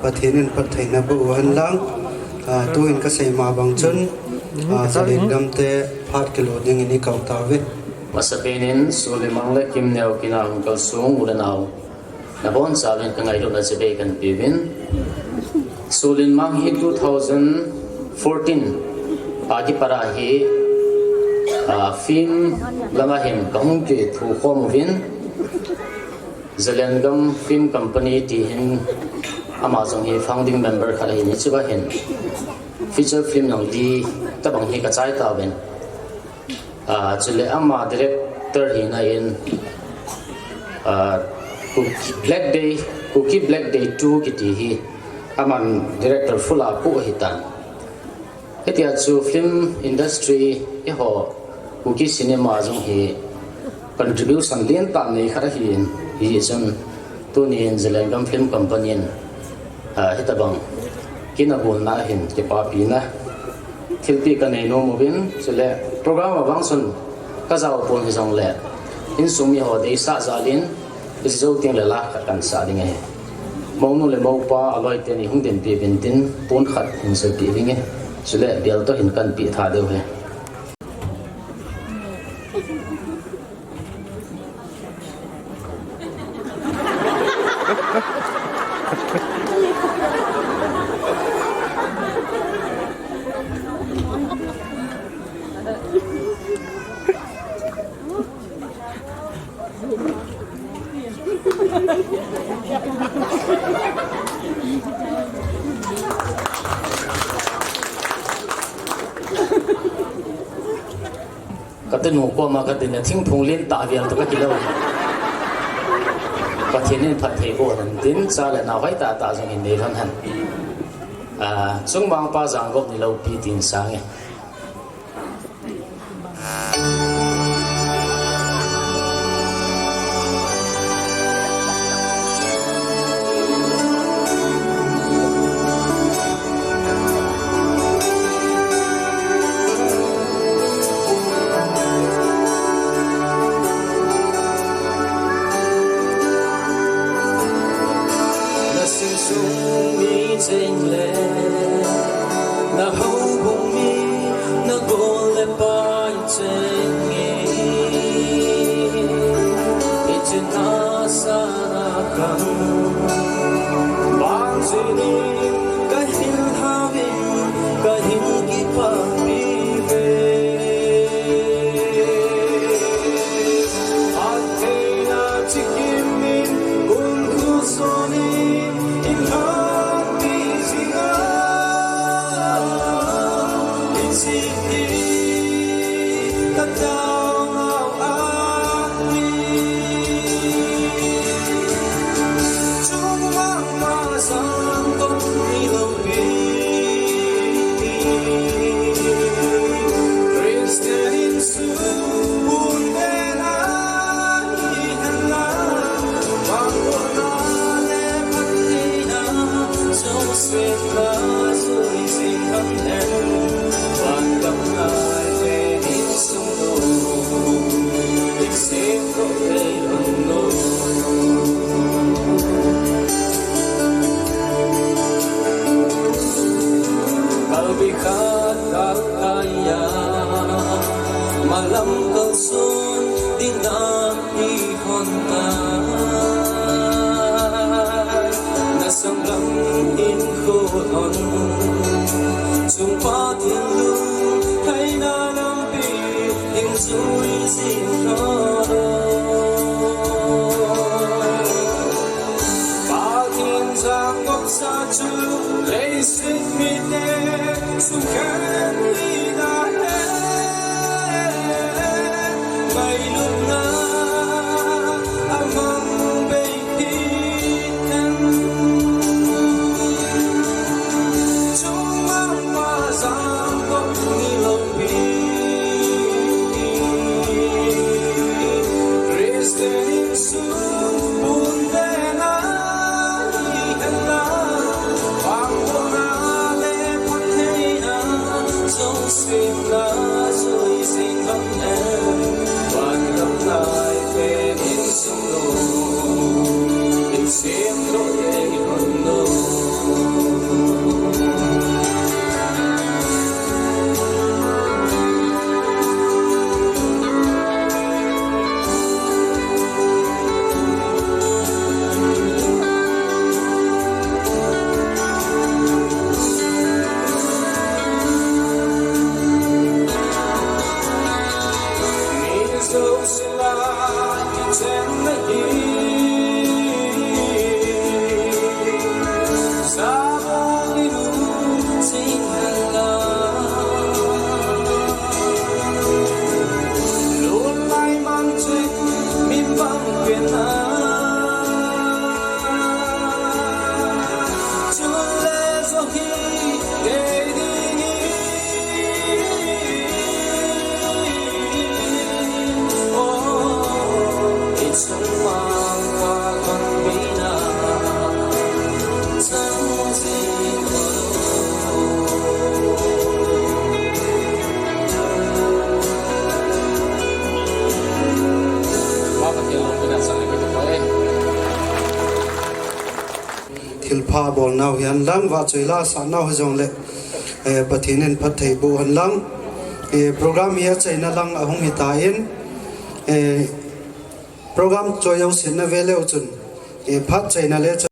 pathinin pathaina bu han lang tuin ka sei ma bang chun zalin gamte phat kilo ding ini kau tawe masapenin sulimang le kim neo kinang kal sung ulanau na bon salin ka ngai ro na sebe kan pivin sulin mang hi 2014 adi para hi film lama him kong ke thu khom vin Zelengam Film Company ti hin Amazon hi founding member khala hi ni chiba hin feature film nang di tabang hi ka chai ta ben chule ama director hi na in Cookie Black Day 2 ki ti hi aman director fula pu hi tan hetia chu film industry e ho Cookie cinema jong hi contribution lien ta nei khara hi hi chun tunin Zelengam Film Company hitabang kinabun na hin ke papi na thilpi ka nei no movin chule program awang sun ka zaw pon hi jong le in sumi ho dei sa zalin is zo ting le la khat kan sa ding he mongnu le Mangpa aloi te ni hungden pi bentin pon khat hin se pi ding he chule bial to hin kan pi tha deu he katin ko ma katin na thing thung len ta vial to ka kilo pathinin phathei ko nan tin cha le na vai ta ta jang in nei han han chung Mangpa Janggop Niloupi tin sang e so ทิลพาบอลนาวยันลังว่าจุยลาสานาวจงเล็ปะทินินพัดไทยบูหันลังโปรแกรมนี้ใจนั่งลังอาหงมิตาอินโปรแกรมจอยเอาสินนเวเลวจุนพัดใจนั่นเล